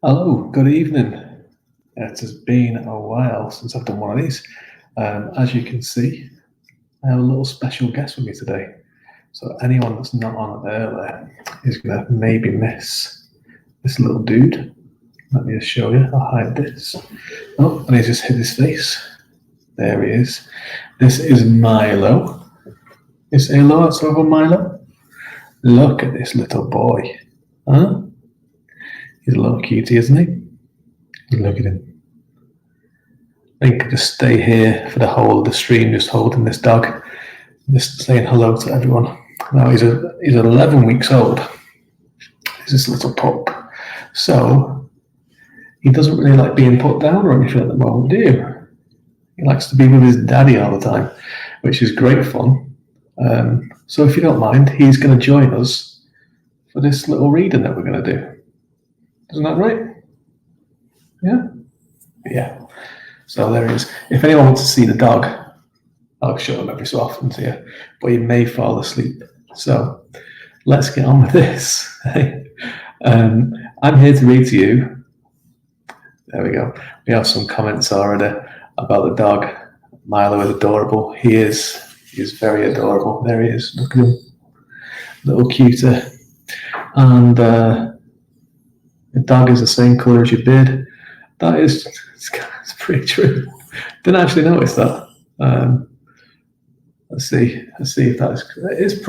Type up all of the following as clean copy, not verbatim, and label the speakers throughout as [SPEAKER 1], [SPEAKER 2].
[SPEAKER 1] Hello, good evening. It has been a while since I've done one of these. As you can see, I have a little special guest with me today. So anyone that's not on it earlier is going to maybe miss this little dude. Let me just show you. I'll hide this. Oh, and he's just hit his face. There he is. This is Milo. You say hello, it's over Milo. Look at this little boy. Huh? He's a little cutie, isn't he? Look at him. I could just stay here for the whole of the stream, just holding this dog, just saying hello to everyone. Now he's 11 weeks old. He's this little pup, so he doesn't really like being put down or anything at the moment, do you? He likes to be with his daddy all the time, which is great fun. So if you don't mind, he's going to join us for this little reading that we're going to do. Isn't that right? Yeah? Yeah. So there he is. If anyone wants to see the dog, I'll show him every so often to you, but he may fall asleep. So let's get on with this. I'm here to read to you. There we go. We have some comments already about the dog. Milo is adorable. He is very adorable. There he is. Look at him. Little cutie. And the dog is the same colour as your beard. That is, it's pretty true. Didn't actually notice that. Let's see if that's. It's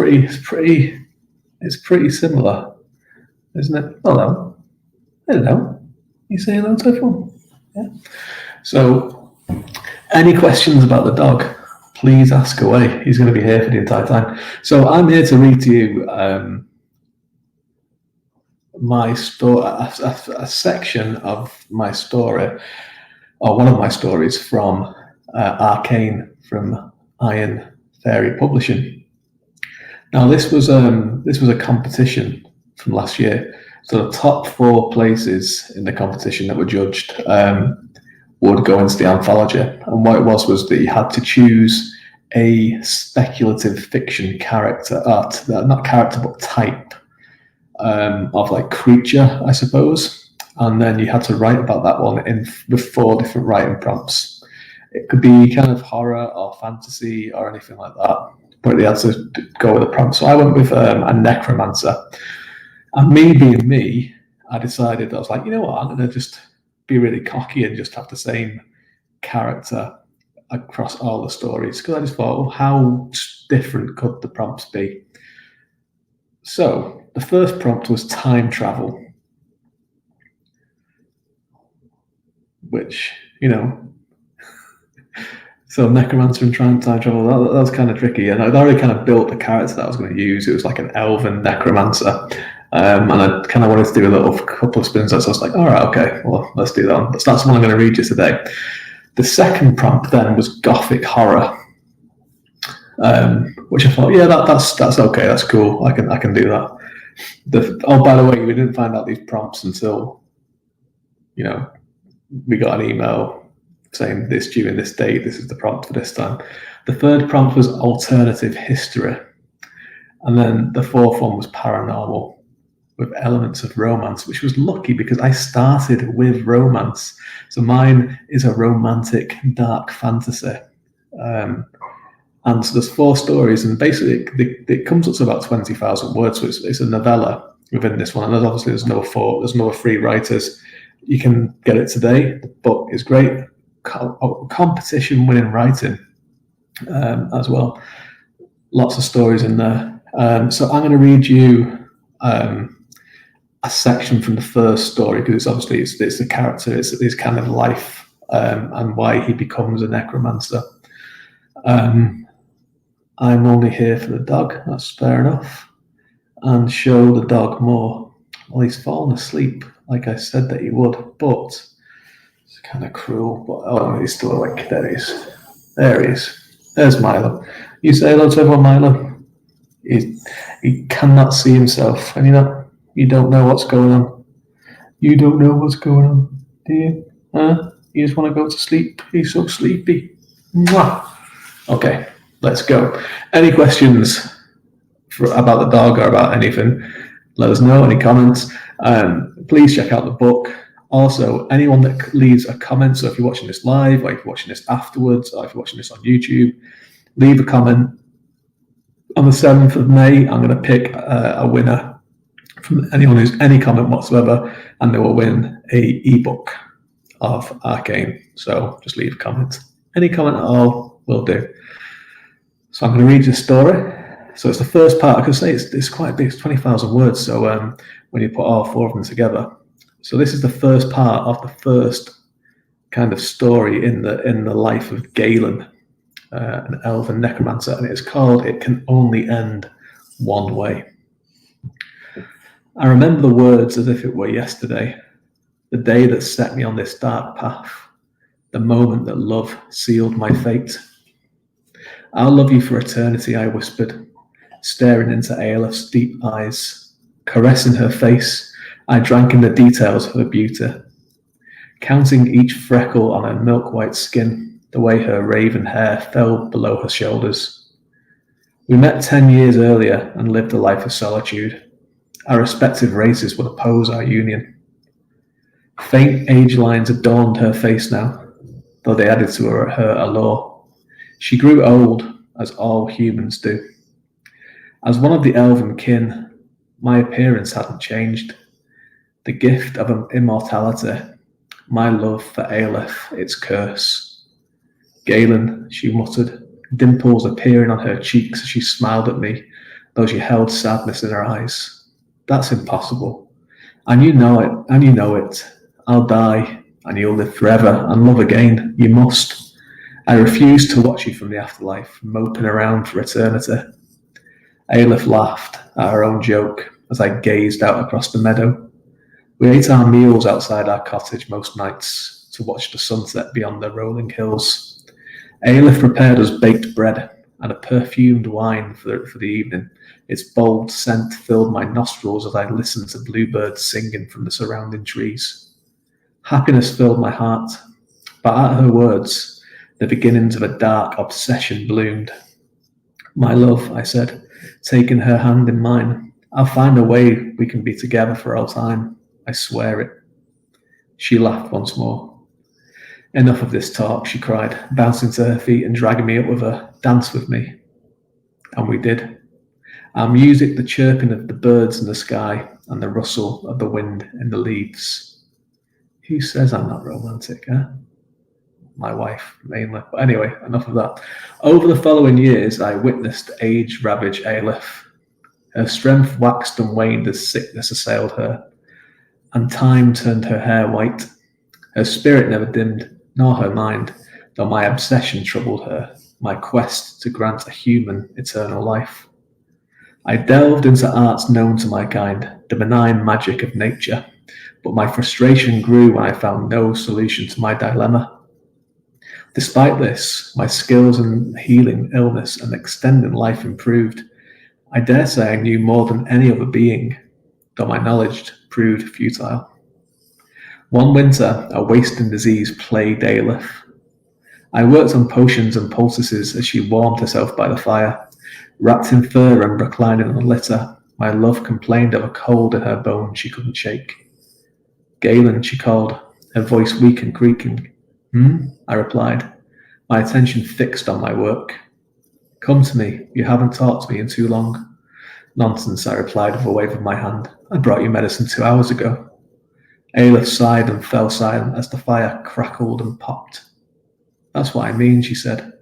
[SPEAKER 1] pretty similar, isn't it? Hello. Hello. You say hello to everyone? Yeah. So, any questions about the dog? Please ask away. He's going to be here for the entire time. So I'm here to read to you my story, a section of my story, or one of my stories from Arcane from Iron Fairy Publishing. Now this was a competition from last year. So the top 4 places in the competition that were judged would go into the anthology. And what it was that you had to choose a speculative fiction character, not character but type. Of like creature, I suppose, and then you had to write about that one with 4 different writing prompts. It could be kind of horror or fantasy or anything like that, but you had to go with a prompt. So I went with a necromancer, and me being me, I decided I was like, you know what, I'm going to just be really cocky and just have the same character across all the stories, because I just thought, well, how different could the prompts be? So the first prompt was time travel, which, so necromancer and time travel, that was kind of tricky. And I'd already kind of built the character that I was going to use. It was like an elven necromancer. And I kind of wanted to do a little couple of spins. So I was like, all right, okay, well, let's do that. That's the one I'm going to read you today. The second prompt then was gothic horror. Which I thought, yeah, that's okay, that's cool. I can do that. By the way, we didn't find out these prompts until, we got an email saying this during this date. This is the prompt for this time. The third prompt was alternative history, and then the fourth one was paranormal with elements of romance, which was lucky because I started with romance. So mine is a romantic dark fantasy. And so there's 4 stories, and basically it comes up to about 20,000 words. So it's a novella within this one. And there's another 3 writers. You can get it today. The book is great. Competition winning writing as well. Lots of stories in there. So I'm going to read you a section from the first story, because it's the character, it's his kind of life and why he becomes a necromancer. I'm only here for the dog, that's fair enough, and show the dog more. Well, he's fallen asleep, like I said that he would, but it's kind of cruel. But he's still awake. There he is. There he is. There's Milo. You say hello to everyone, Milo. He cannot see himself, and you don't know what's going on. You don't know what's going on, do you? You just want to go to sleep. He's so sleepy. Mwah. Okay. Let's go. Any questions about the dog or about anything? Let us know. Any comments? Please check out the book. Also, anyone that leaves a comment, so if you're watching this live, or if you're watching this afterwards, or if you're watching this on YouTube, leave a comment. On the 7th of May, I'm going to pick a winner from anyone who's any comment whatsoever, and they will win a ebook of Arcane. So just leave a comment. Any comment at all will do. So I'm going to read you a story. So it's the first part. I can say it's quite big. It's 20,000 words. So when you put all 4 of them together, so this is the first part of the first kind of story in the life of Galen, an elven necromancer, and it's called "It Can Only End One Way." I remember the words as if it were yesterday, the day that set me on this dark path, the moment that love sealed my fate. "I'll love you for eternity," I whispered, staring into Aelif's deep eyes. Caressing her face, I drank in the details of her beauty, counting each freckle on her milk-white skin, the way her raven hair fell below her shoulders. We met 10 years earlier and lived a life of solitude. Our respective races would oppose our union. Faint age lines adorned her face now, though they added to her allure. She grew old, as all humans do. As one of the elven kin, my appearance hadn't changed. The gift of immortality, my love for Aelif, its curse. "Galen," she muttered, dimples appearing on her cheeks as she smiled at me, though she held sadness in her eyes. "That's impossible. And you know it, and you know it. I'll die, and you'll live forever, and love again. You must. I refuse to watch you from the afterlife, moping around for eternity." Aelif laughed at her own joke as I gazed out across the meadow. We ate our meals outside our cottage most nights to watch the sunset beyond the rolling hills. Aelif prepared us baked bread and a perfumed wine for the evening. Its bold scent filled my nostrils as I listened to bluebirds singing from the surrounding trees. Happiness filled my heart, but at her words, the beginnings of a dark obsession bloomed. "My love," I said, taking her hand in mine, "I'll find a way we can be together for all time. I swear it." She laughed once more. "Enough of this talk," she cried, bouncing to her feet and dragging me up with her. "Dance with me." And we did. Our music, the chirping of the birds in the sky, and the rustle of the wind in the leaves. Who says I'm not romantic, eh? My wife, mainly. But anyway, enough of that. Over the following years, I witnessed age ravage Aelif. Her strength waxed and waned as sickness assailed her, and time turned her hair white. Her spirit never dimmed, nor her mind, though my obsession troubled her, my quest to grant a human eternal life. I delved into arts known to my kind, the benign magic of nature, but my frustration grew when I found no solution to my dilemma. Despite this, my skills in healing illness and extending life improved. I dare say I knew more than any other being, though my knowledge proved futile. One winter, a wasting disease plagued Aelif. I worked on potions and poultices as she warmed herself by the fire. Wrapped in fur and reclining on a litter, my love complained of a cold in her bones she couldn't shake. "Galen," she called, her voice weak and creaking. I replied, my attention fixed on my work. "Come to me, you haven't talked to me in too long." "Nonsense," I replied with a wave of my hand. "I brought you medicine 2 hours ago." Aelif sighed and fell silent as the fire crackled and popped. "That's what I mean," she said.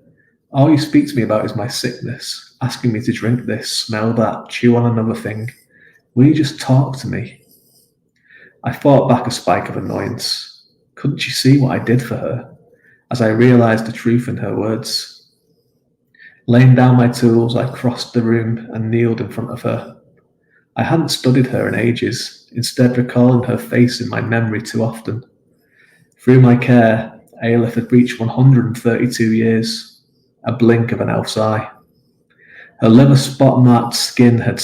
[SPEAKER 1] "All you speak to me about is my sickness, asking me to drink this, smell that, chew on another thing. Will you just talk to me?" I fought back a spike of annoyance. Couldn't she see what I did for her? As I realized the truth in her words. Laying down my tools, I crossed the room and kneeled in front of her. I hadn't studied her in ages, instead recalling her face in my memory too often. Through my care, Aelif had reached 132 years, a blink of an elf's eye. Her liver spot-marked skin had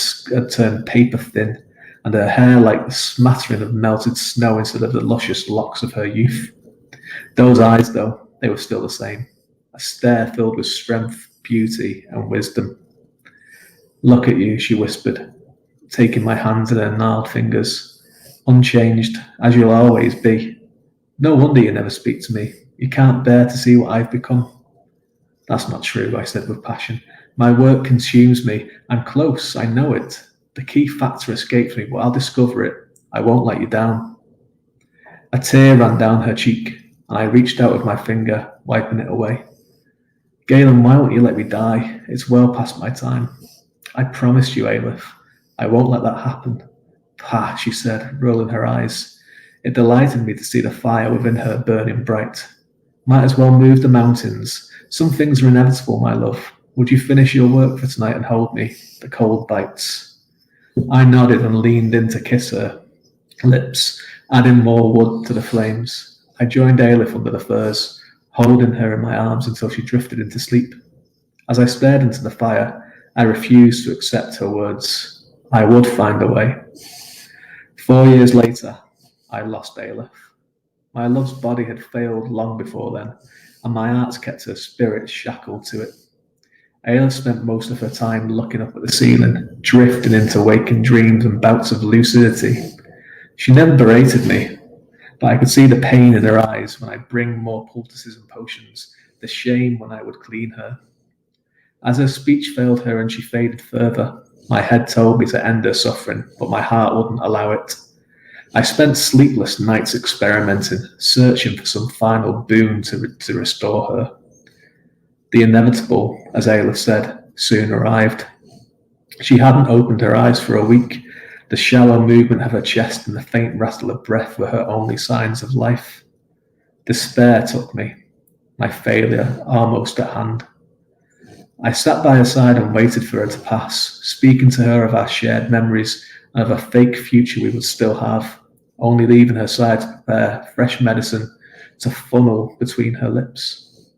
[SPEAKER 1] turned paper thin, and her hair like the smattering of melted snow instead of the luscious locks of her youth. Those eyes, though, they were still the same, a stare filled with strength, beauty, and wisdom. "Look at you," she whispered, taking my hands in her gnarled fingers. "Unchanged, as you'll always be. No wonder you never speak to me. You can't bear to see what I've become. That's not true, I said with passion. My work consumes me. I'm close, I know it. The key factor escapes me, but I'll discover it. I won't let you down. A tear ran down her cheek, and I reached out with my finger, wiping it away. Galen, why won't you let me die? It's well past my time. I promised you, Aleph. I won't let that happen. Pah, she said, rolling her eyes. It delighted me to see the fire within her burning bright. Might as well move the mountains. Some things are inevitable, my love. Would you finish your work for tonight and hold me? The cold bites. I nodded and leaned in to kiss her lips, adding more wood to the flames. I joined Aleph under the firs, holding her in my arms until she drifted into sleep. As I stared into the fire, I refused to accept her words. I would find a way. 4 years later, I lost Aleph. My love's body had failed long before then, and my arts kept her spirit shackled to it. Aleph spent most of her time looking up at the ceiling, drifting into waking dreams and bouts of lucidity. She never berated me, but I could see the pain in her eyes when I bring more poultices and potions, the shame when I would clean her. As her speech failed her and she faded further, my head told me to end her suffering, but my heart wouldn't allow it. I spent sleepless nights experimenting, searching for some final boon to restore her. The inevitable, as Aleph said, soon arrived. She hadn't opened her eyes for a week. The shallow movement of her chest and the faint rattle of breath were her only signs of life. Despair took me, my failure almost at hand. I sat by her side and waited for her to pass, speaking to her of our shared memories and of a fake future we would still have, only leaving her side to prepare fresh medicine to funnel between her lips.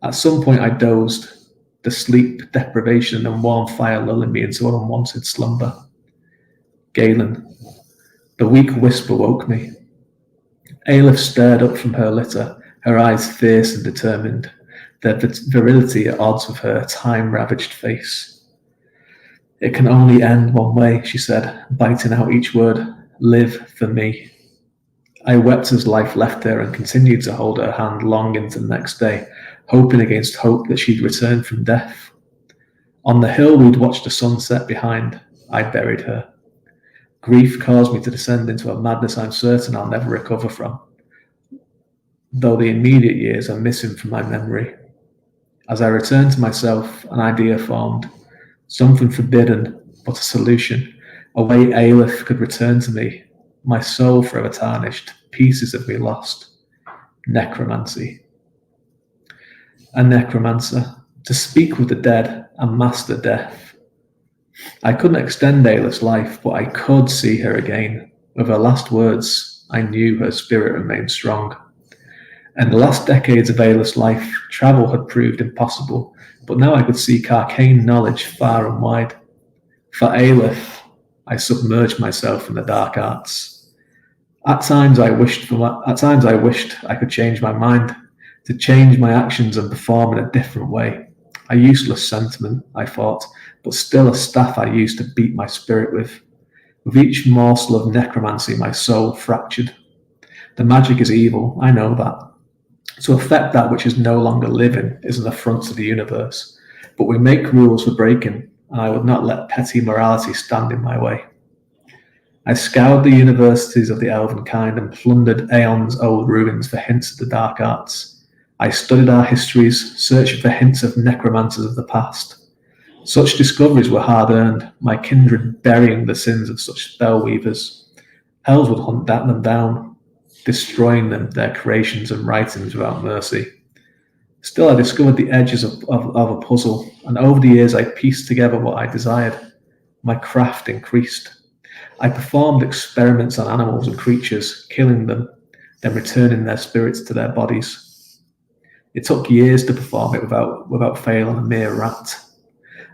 [SPEAKER 1] At some point I dozed, the sleep, deprivation and warm fire lulling me into an unwanted slumber. Galen. The weak whisper woke me. Aleph stared up from her litter, her eyes fierce and determined, their virility at odds with her time-ravaged face. It can only end one way, she said, biting out each word. Live for me. I wept as life left her and continued to hold her hand long into the next day, hoping against hope that she'd return from death. On the hill we'd watched the sun set behind. I buried her. Grief caused me to descend into a madness I'm certain I'll never recover from, though the immediate years are missing from my memory. As I returned to myself, an idea formed, something forbidden, but a solution, a way Aleph could return to me, my soul forever tarnished, pieces of me lost. Necromancy. A necromancer, to speak with the dead and master death. I couldn't extend Ayla's life, but I could see her again. With her last words, I knew her spirit remained strong. In the last decades of Ayla's life, travel had proved impossible, but now I could seek arcane knowledge far and wide. For Aleph, I submerged myself in the dark arts. At times I wished I could change my mind, to change my actions and perform in a different way. A useless sentiment, I thought, but still a staff I used to beat my spirit with. With each morsel of necromancy, my soul fractured. The magic is evil, I know that. To affect that which is no longer living is an affront to the universe, but we make rules for breaking, and I would not let petty morality stand in my way. I scoured the universities of the elven kind and plundered Aeon's old ruins for hints of the dark arts. I studied our histories, searching for hints of necromancers of the past. Such discoveries were hard-earned, my kindred burying the sins of such spellweavers. Elves would hunt them down, destroying them, their creations and writings without mercy. Still, I discovered the edges of a puzzle, and over the years I pieced together what I desired. My craft increased. I performed experiments on animals and creatures, killing them, then returning their spirits to their bodies. It took years to perform it without fail on a mere rat.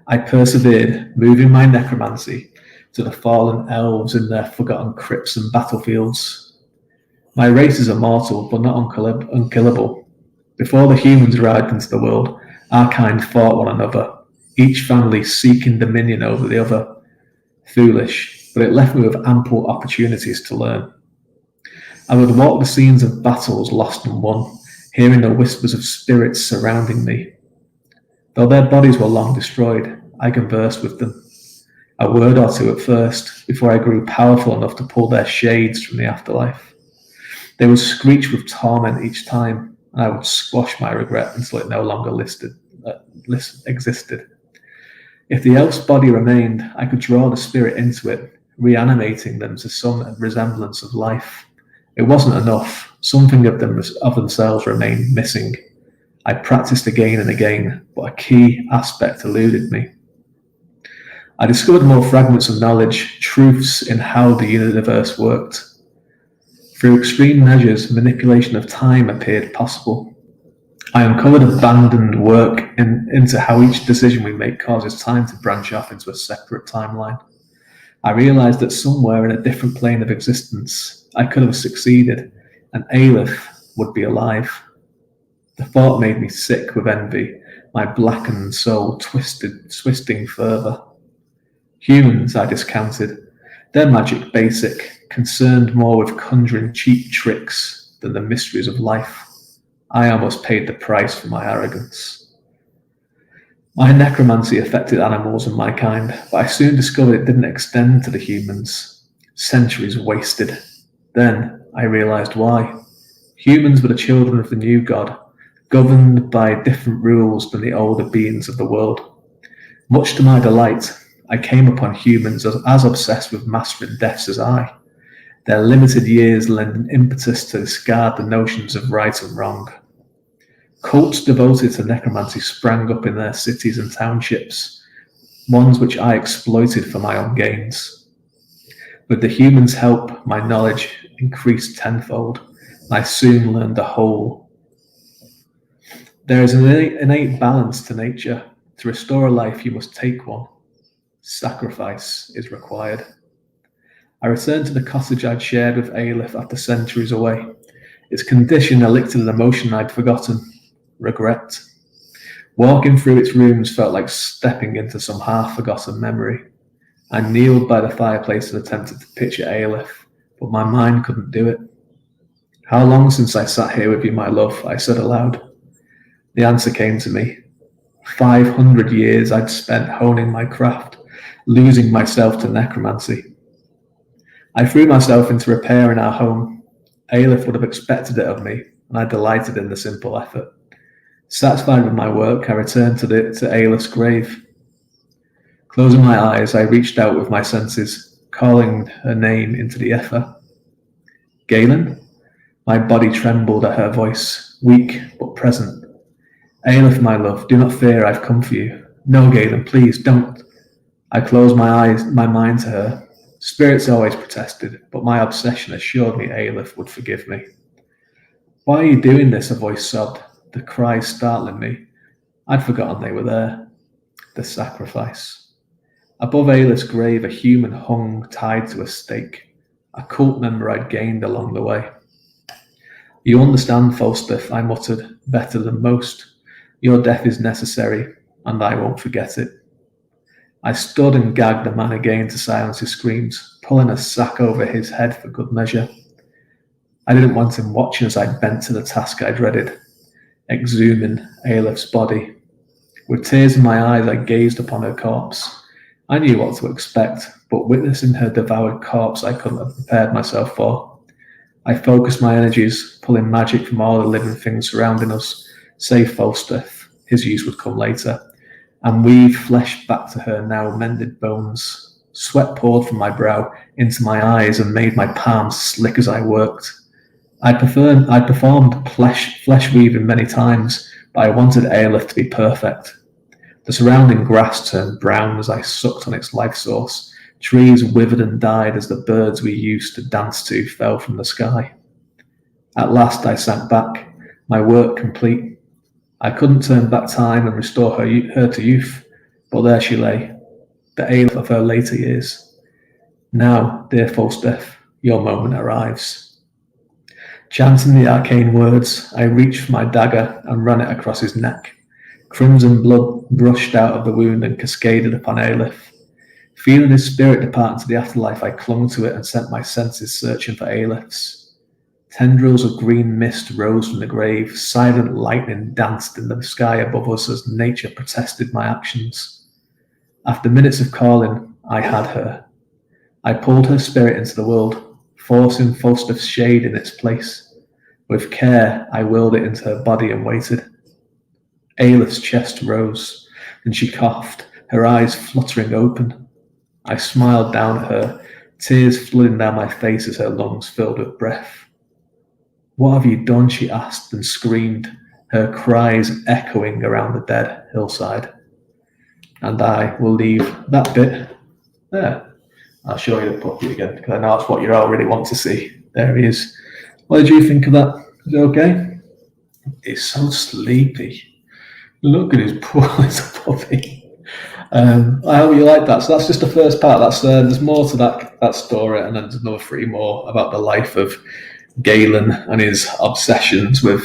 [SPEAKER 1] I persevered, moving my necromancy to the fallen elves in their forgotten crypts and battlefields. My race is immortal, but not unkillable. Before the humans arrived into the world, our kind fought one another, each family seeking dominion over the other. Foolish, but it left me with ample opportunities to learn. I would walk the scenes of battles lost and won, hearing the whispers of spirits surrounding me. Though their bodies were long destroyed, I conversed with them. A word or two at first, before I grew powerful enough to pull their shades from the afterlife. They would screech with torment each time, and I would squash my regret until it no longer existed. If the elf's body remained, I could draw the spirit into it, reanimating them to some resemblance of life. It wasn't enough. Something of themselves remained missing. I practiced again and again, but a key aspect eluded me. I discovered more fragments of knowledge, truths in how the universe worked. Through extreme measures, manipulation of time appeared possible. I uncovered abandoned work into how each decision we make causes time to branch off into a separate timeline. I realized that somewhere in a different plane of existence, I could have succeeded, and Aleph would be alive. The thought made me sick with envy, my blackened soul twisting further. Humans, I discounted. Their magic basic, concerned more with conjuring cheap tricks than the mysteries of life. I almost paid the price for my arrogance. My necromancy affected animals and my kind, but I soon discovered it didn't extend to the humans. Centuries wasted. Then I realized why. Humans were the children of the new god, governed by different rules than the older beings of the world. Much to my delight, I came upon humans as obsessed with mastering deaths as I. Their limited years lend an impetus to discard the notions of right and wrong. Cults devoted to necromancy sprang up in their cities and townships, ones which I exploited for my own gains. With the humans' help, my knowledge increased tenfold, and I soon learned the whole. There is an innate balance to nature. To restore a life, you must take one. Sacrifice is required. I returned to the cottage I'd shared with Aleph after centuries away. Its condition elicited an emotion I'd forgotten: regret. Walking through its rooms felt like stepping into some half-forgotten memory. I kneeled by the fireplace and attempted to picture Aleph, but my mind couldn't do it. How long since I sat here with you, my love? I said aloud. The answer came to me. 500 years I'd spent honing my craft, losing myself to necromancy. I threw myself into repairing our home. Aleph would have expected it of me, and I delighted in the simple effort. Satisfied with my work, I returned to Aleph's grave. Closing my eyes, I reached out with my senses, calling her name into the ether. Galen? My body trembled at her voice, weak but present. Aleph, my love, do not fear, I've come for you. No, Galen, please, don't. I closed my mind to her. Spirits always protested, but my obsession assured me Aleph would forgive me. Why are you doing this? A voice sobbed, the cries startling me. I'd forgotten they were there. The sacrifice. Above Aleph's grave, a human hung, tied to a stake, a cult member I'd gained along the way. You understand, Falstaff, I muttered, better than most. Your death is necessary, and I won't forget it. I stood and gagged the man again to silence his screams, pulling a sack over his head for good measure. I didn't want him watching as I bent to the task I dreaded, exhuming Aleph's body. With tears in my eyes, I gazed upon her corpse. I knew what to expect, but witnessing her devoured corpse I couldn't have prepared myself for. I focused my energies, pulling magic from all the living things surrounding us, save Falstaff. His use would come later. And weaved flesh back to her now mended bones. Sweat poured from my brow into my eyes and made my palms slick as I worked. I'd performed flesh weaving many times, but I wanted Aleph to be perfect. The surrounding grass turned brown as I sucked on its life source. Trees withered and died as the birds we used to dance to fell from the sky. At last I sank back, my work complete. I couldn't turn back time and restore her to youth, but there she lay, the Aleph of her later years. Now, dear Falstaff, your moment arrives. Chanting the arcane words, I reached for my dagger and ran it across his neck. Crimson blood brushed out of the wound and cascaded upon Aleph. Feeling his spirit depart into the afterlife, I clung to it and sent my senses searching for Aleph's. Tendrils of green mist rose from the grave. Silent lightning danced in the sky above us as nature protested my actions. After minutes of calling, I had her. I pulled her spirit into the world, forcing Falstaff's shade in its place. With care, I willed it into her body and waited. Aelith's chest rose, and she coughed, her eyes fluttering open. I smiled down at her, tears flooding down my face as her lungs filled with breath. What have you done? She asked and screamed, her cries echoing around the dead hillside. And I will leave that bit there. I'll show you the puppy again, because I know that's what you all really want to see. There he is. What did you think of that? Is it okay? He's so sleepy. Look at his poor little puppy. I hope you like that. So that's just the first part. That's there's more to that story, and then there's another 3 more about the life of Galen and his obsessions with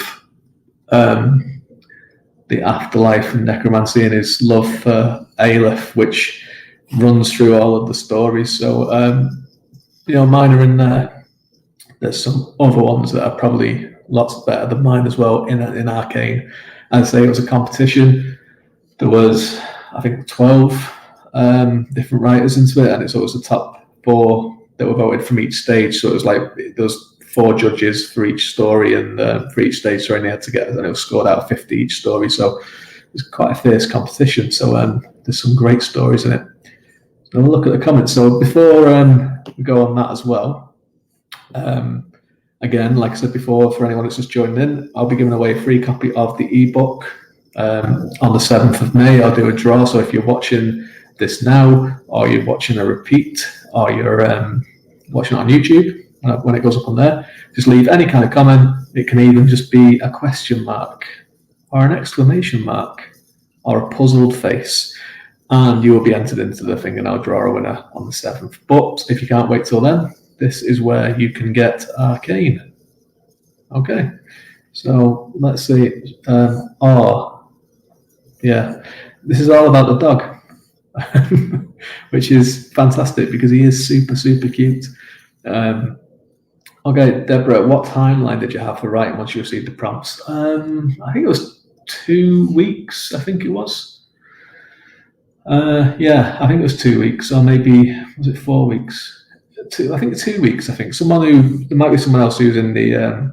[SPEAKER 1] the afterlife and necromancy and his love for Aelith, which runs through all of the stories. So, mine are in there. There's some other ones that are probably lots better than mine as well in Arcane. I'd say it was a competition. There was, I think, 12 different writers into it, and it's always the top 4 that were voted from each stage. So it was like there was 4 judges for each story, and for each stage, so they had to get, and it was scored out of 50 each story. So it's quite a fierce competition. So there's some great stories in it. So we'll look at the comments. So before we go on that as well, again, like I said before, for anyone that's just joined in, I'll be giving away a free copy of the ebook on the 7th of May. I'll do a draw. So if you're watching this now, or you're watching a repeat, or you're watching it on YouTube, when it goes up on there, just leave any kind of comment. It can even just be a question mark or an exclamation mark or a puzzled face, and you will be entered into the thing, and I'll draw a winner on the 7th. But if you can't wait till then, this is where you can get Arcane. Okay, so let's see. This is all about the dog, which is fantastic because he is super, super cute. Okay, Deborah, what timeline did you have for writing once you received the prompts? I think it was 2 weeks, I think it was. I think it was 2 weeks, or maybe, was it 4 weeks? I think 2 weeks, I think. There might be someone else who's in the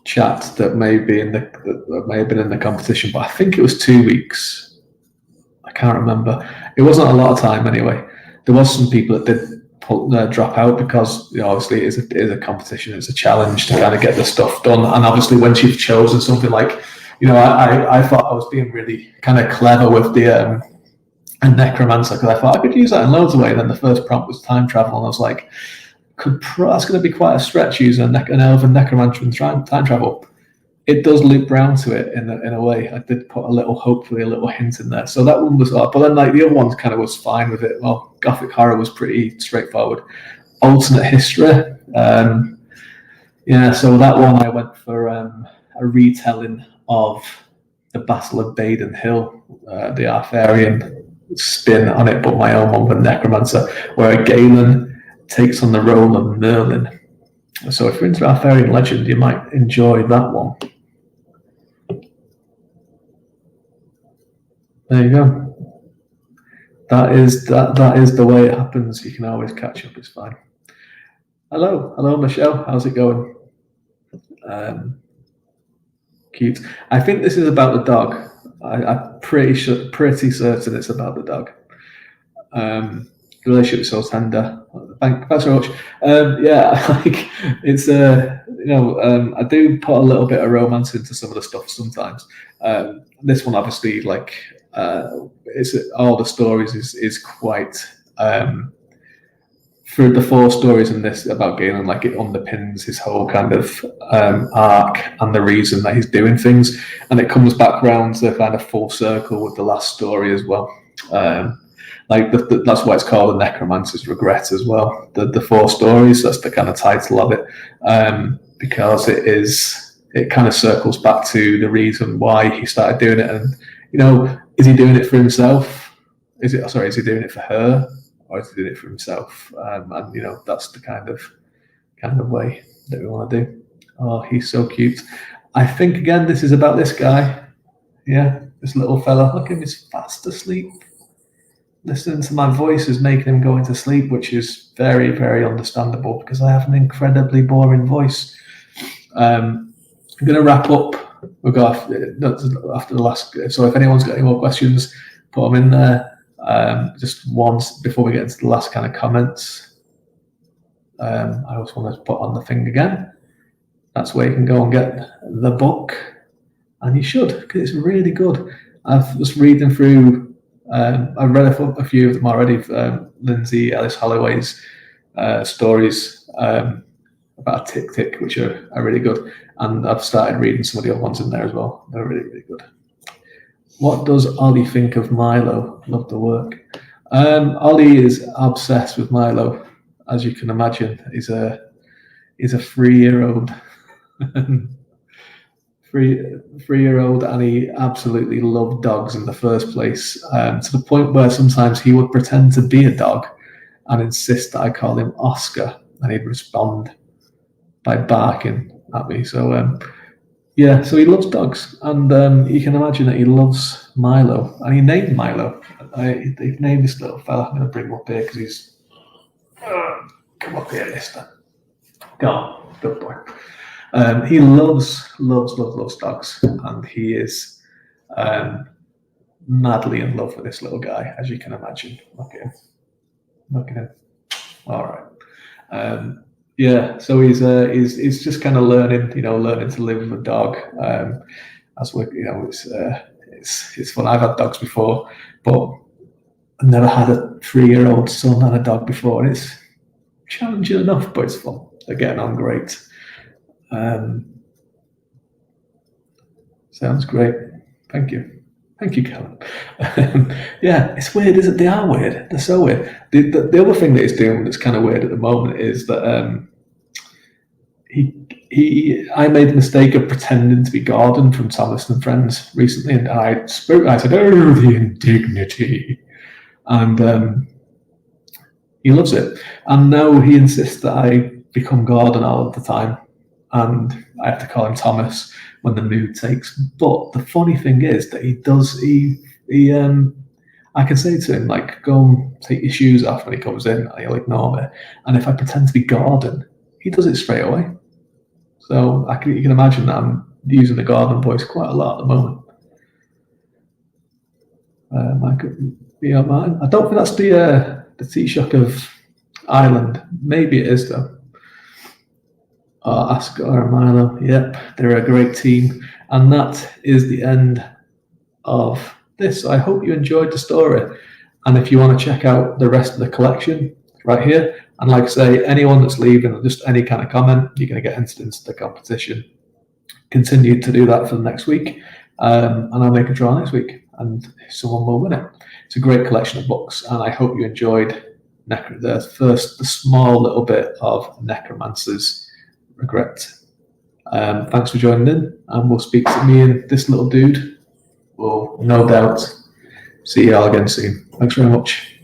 [SPEAKER 1] chat that may have been in the competition, but I think it was 2 weeks. I can't remember. It wasn't a lot of time anyway. There was some people that did drop out because obviously it is a competition, it's a challenge to kind of get the stuff done, and obviously once you've chosen something like, I thought I was being really kind of clever with the Necromancer, because I thought I could use that in loads of ways. Then the first prompt was time travel, and I was like, that's going to be quite a stretch using an elven necromancer and time travel. It does loop round to it in a way. I did put hopefully a little hint in there. So that one was odd, but then like the other ones kind of was fine with it. Well, Gothic horror was pretty straightforward. Alternate history, so that one I went for a retelling of the Battle of Baden Hill, the Arthurian spin on it, but my own one with Necromancer, where Galen takes on the role of Merlin. So if you're into Arthurian legend, you might enjoy that one. There you go. That is the way it happens. You can always catch up. It's fine. Hello, Michelle. How's it going? Cute. I think this is about the dog. I'm pretty certain it's about the dog. Relationship is so tender. Thanks very much. It's I do put a little bit of romance into some of the stuff sometimes. This one obviously, it's all the stories is quite through the 4 stories in this about Galen, it underpins his whole kind of arc and the reason that he's doing things, and it comes back round to kind of full circle with the last story as well. That's why it's called The Necromancer's Regret as well. The 4 stories, that's the kind of title of it, because it kind of circles back to the reason why he started doing it. And is he doing it for himself? Is he doing it for her, or is he doing it for himself? And that's the kind of kind of way that we want to do. Oh, he's so cute. I think, again, this is about this guy. Yeah, this little fella. Look at him, he's fast asleep. Listening to my voice is making him go into sleep, which is very, very understandable because I have an incredibly boring voice. I'm going to wrap up. We'll go after the last. So if anyone's got any more questions, put them in there. Just once before we get into the last kind of comments. I also want to put on the thing again. That's where you can go and get the book, and you should, because it's really good. I've just reading through. I've read a few of them already. Lindsay Ellis Holloway's stories about a tick, which are really good, and I've started reading some of the other ones in there as well. They're really, really good. What does Ollie think of Milo? Love the work. Ollie is obsessed with Milo, as you can imagine. He's a 3-year-old. 3-year-old, and he absolutely loved dogs in the first place, to the point where sometimes he would pretend to be a dog and insist that I call him Oscar, and he'd respond by barking at me. So yeah, so he loves dogs, and you can imagine that he loves Milo, and he named Milo. They've named this little fella. I'm going to bring him up here because he's come up here, mister. Go on, good boy. He loves dogs, and he is madly in love with this little guy, as you can imagine. Look at him. All right. Yeah, so he's just kind of learning to live with a dog. As we, it's fun. I've had dogs before, but I've never had a 3-year-old son and a dog before. And it's challenging enough, but it's fun. They're getting on great. Sounds great. Thank you, Callum. Yeah, it's weird, isn't it? They are weird. They're so weird. The other thing that he's doing that's kind of weird at the moment is that I made the mistake of pretending to be Gordon from Thomas and Friends recently, and I said, "Oh, the indignity," and he loves it. And now he insists that I become Gordon all of the time, and I have to call him Thomas when the mood takes. But the funny thing is that I can say to him, like, go and take your shoes off when he comes in, and he'll ignore me. And if I pretend to be Gordon, he does it straight away. So you can imagine that I'm using the Gordon voice quite a lot at the moment. I could be on mine. I don't think that's the Taoiseach of Ireland. Maybe it is though. Oscar or Milo. Yep, they're a great team. And that is the end of this. I hope you enjoyed the story. And if you want to check out the rest of the collection, right here. And like I say, anyone that's leaving just any kind of comment, you're going to get entered into the competition. Continue to do that for the next week. And I'll make a draw next week. And someone will win it. It's a great collection of books. And I hope you enjoyed the small little bit of Necromancer's Regret. Thanks for joining in, and we'll speak to me and this little dude. We'll no doubt see you all again soon. Thanks very much.